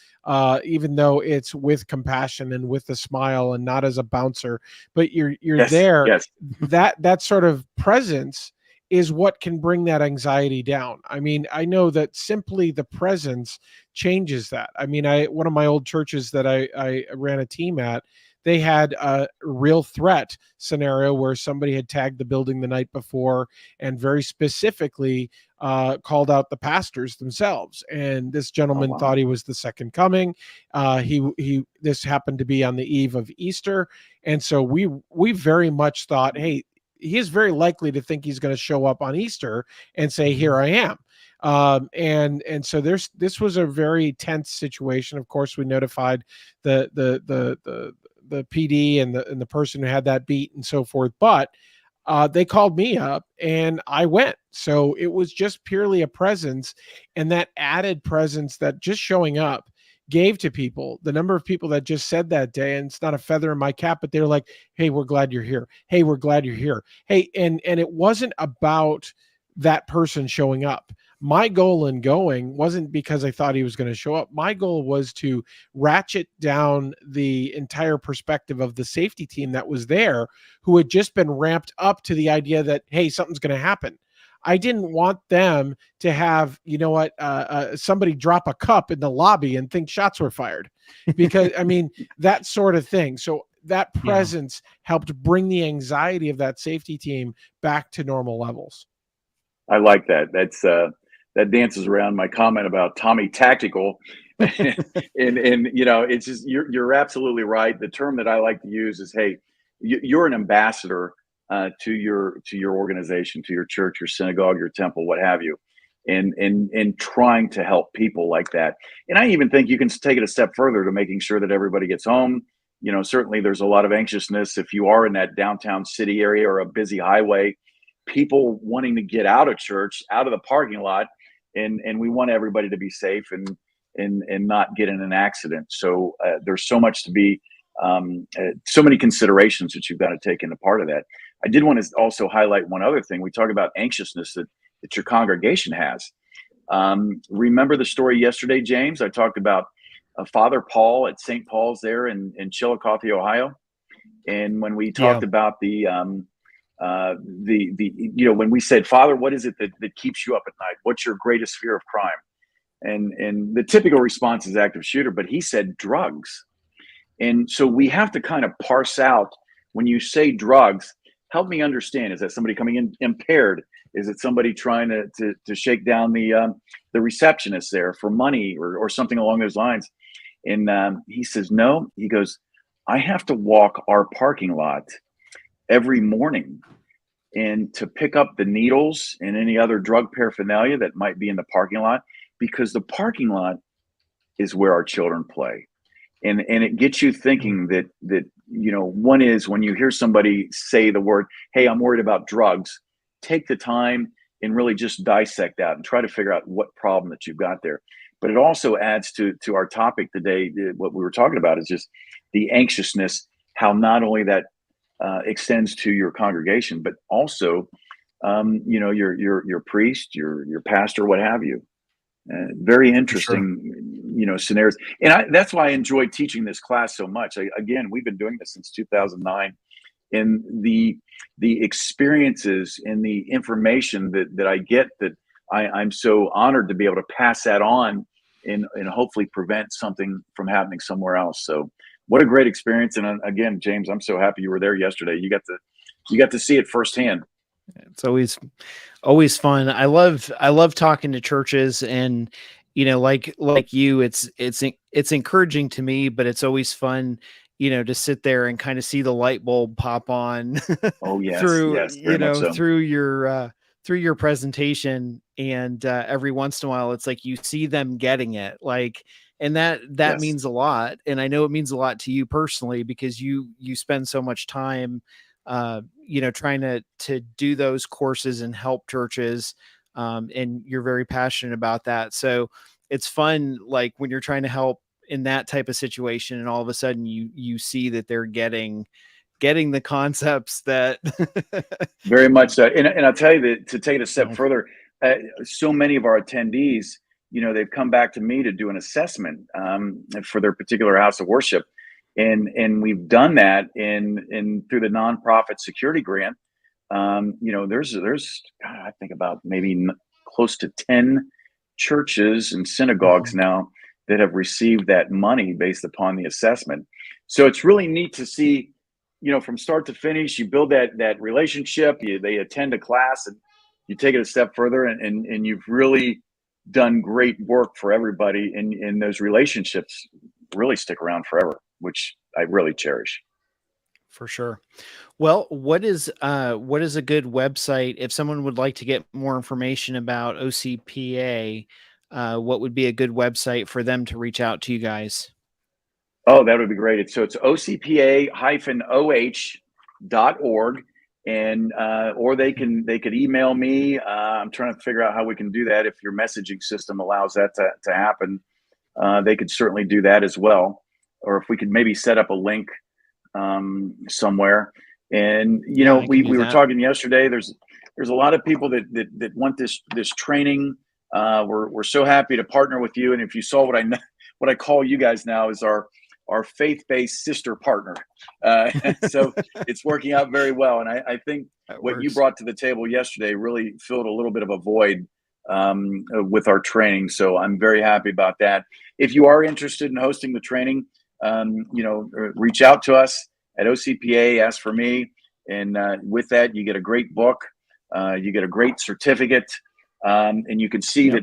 even though it's with compassion and with a smile and not as a bouncer, but you're there. Yes. That sort of presence is what can bring that anxiety down. I mean, I know that simply the presence changes that. I mean, one of my old churches that I ran a team at, they had a real threat scenario where somebody had tagged the building the night before and very specifically called out the pastors themselves. And this gentleman thought he was the second coming. This happened to be on the eve of Easter. And so we very much thought, hey, he is very likely to think he's going to show up on Easter and say, here I am. And so this was a very tense situation. Of course, we notified the PD and the person who had that beat and so forth, but they called me up and I went. So it was just purely a presence, and that added presence that just showing up gave to people. The number of people that just said that day, and it's not a feather in my cap, but they're like, hey, we're glad you're here. Hey, we're glad you're here. Hey, and it wasn't about that person showing up. My goal in going wasn't because I thought he was going to show up. My goal was to ratchet down the entire perspective of the safety team that was there, who had just been ramped up to the idea that, hey, something's going to happen. I didn't want them to have, somebody drop a cup in the lobby and think shots were fired, because I mean, that sort of thing. So that presence helped bring the anxiety of that safety team back to normal levels. I like that. That dances around my comment about Tommy Tactical. and it's just, you're absolutely right. The term that I like to use is, hey, you're an ambassador to your organization, to your church, your synagogue, your temple, what have you, and trying to help people like that. And I even think you can take it a step further to making sure that everybody gets home. Certainly there's a lot of anxiousness if you are in that downtown city area or a busy highway, people wanting to get out of church, out of the parking lot, and we want everybody to be safe and not get in an accident. So there's so much to be, so many considerations that you've got to take into part of that. I did want to also highlight one other thing. We talk about anxiousness that your congregation has. Remember the story yesterday, James? I talked about Father Paul at St. Paul's there in Chillicothe, Ohio. And when we talked about the when we said, Father, what is it that keeps you up at night? What's your greatest fear of crime? And the typical response is active shooter, but he said drugs. And so we have to kind of parse out, when you say drugs, help me understand. Is that somebody coming in impaired? Is it somebody trying to shake down the receptionist there for money or something along those lines? And he says, no. He goes, I have to walk our parking lot every morning and to pick up the needles and any other drug paraphernalia that might be in the parking lot, because the parking lot is where our children play. And it gets you thinking that one is, when you hear somebody say the word, hey, I'm worried about drugs, take the time and really just dissect that and try to figure out what problem that you've got there. But it also adds to our topic today. What we were talking about is just the anxiousness, how not only that extends to your congregation, but also your priest, your pastor, what have you. Very interesting, scenarios. And that's why I enjoyed teaching this class so much. Again, we've been doing this since 2009. And the experiences and the information that I get, that I'm so honored to be able to pass that on and hopefully prevent something from happening somewhere else. So what a great experience. And again, James, I'm so happy you were there yesterday. You got to see it firsthand. It's always fun. I love talking to churches, and like you, it's encouraging to me, but it's always fun, to sit there and kind of see the light bulb pop on. Oh yes, through yes, very much so. through your presentation, and every once in a while it's like you see them getting it, and that Yes. means a lot. And I know it means a lot to you personally, because you spend so much time trying to do those courses and help churches. And you're very passionate about that. So it's fun, like when you're trying to help in that type of situation, and all of a sudden you see that they're getting the concepts that very much so. And I'll tell you that, to take it a step further, so many of our attendees, they've come back to me to do an assessment for their particular house of worship. And we've done that in through the nonprofit security grant. There's God, I think about maybe close to 10 churches and synagogues now that have received that money based upon the assessment. So it's really neat to see, from start to finish, you build that relationship, they attend a class, and you take it a step further, and you've really done great work for everybody. And those relationships really stick around forever, which I really cherish. For sure. Well, what is a good website if someone would like to get more information about OCPA? What would be a good website for them to reach out to you guys? Oh, that would be great. It's OCPA-OH.org, and or they could email me. I'm trying to figure out how we can do that. If your messaging system allows that to happen, they could certainly do that as well. Or if we could maybe set up a link somewhere. And we were talking yesterday. There's a lot of people that want this training. We're so happy to partner with you. And if you saw what I call you guys now is our faith-based sister partner. So it's working out very well. And I think what you brought to the table yesterday really filled a little bit of a void with our training. So I'm very happy about that. If you are interested in hosting the training, reach out to us at OCPA, ask for me. And with that, you get a great book. You get a great certificate. And you can see that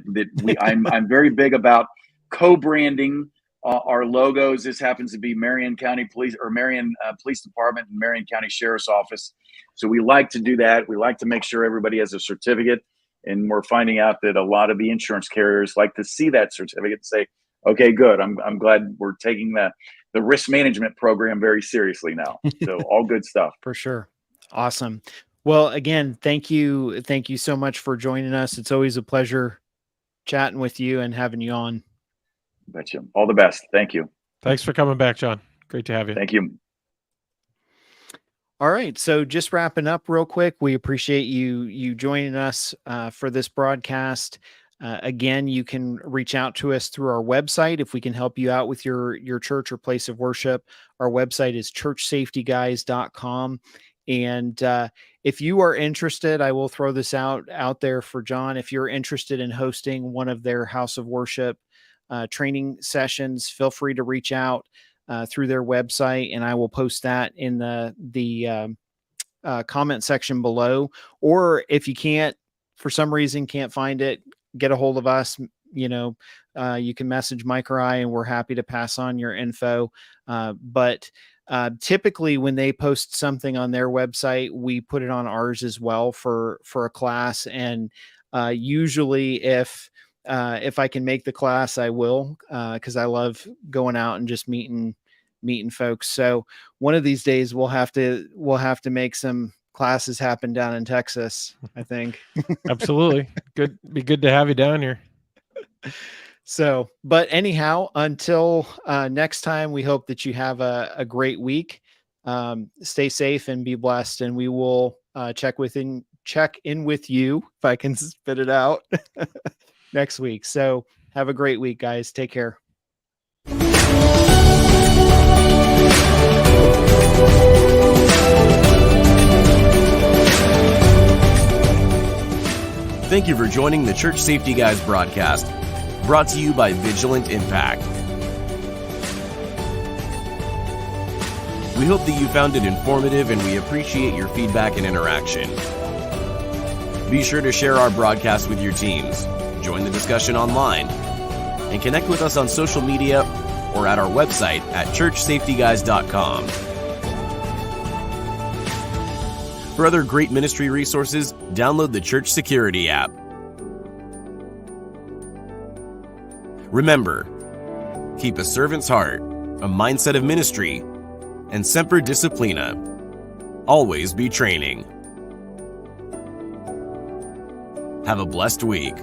I'm very big about co-branding our logos. This happens to be Marion County Police, or Marion Police Department and Marion County Sheriff's Office. So we like to do that. We like to make sure everybody has a certificate. And we're finding out that a lot of the insurance carriers like to see that certificate and say, okay, good. I'm glad we're taking the risk management program very seriously now. So all good stuff. For sure. Awesome. Well, again, thank you so much for joining us. It's always a pleasure chatting with you and having you on. Betcha. All the best. Thank you. Thanks for coming back, John. Great to have you. Thank you. All right. So just wrapping up real quick, we appreciate you joining us for this broadcast. Again, you can reach out to us through our website if we can help you out with your church or place of worship. Our website is churchsafetyguys.com. And if you are interested, I will throw this out there for John. If you're interested in hosting one of their house of worship training sessions, feel free to reach out through their website, and I will post that in the comment section below. Or if you can't, for some reason, can't find it, get a hold of us. You can message Mike or I, and we're happy to pass on your info. But typically when they post something on their website, we put it on ours as well for a class. And usually if I can make the class, I will, because I love going out and just meeting folks. So one of these days we'll have to make some classes happen down in Texas, I think. Absolutely. Be good to have you down here. So, but anyhow, until next time, we hope that you have a great week. Stay safe and be blessed. And we will check in with you, if I can spit it out, next week. So have a great week, guys. Take care. Thank you for joining the Church Safety Guys broadcast, brought to you by Vigilant Impact. We hope that you found it informative, and we appreciate your feedback and interaction. Be sure to share our broadcast with your teams, join the discussion online, and connect with us on social media or at our website at churchsafetyguys.com. For other great ministry resources, download the Church Security app. Remember, keep a servant's heart, a mindset of ministry, and semper disciplina. Always be training. Have a blessed week.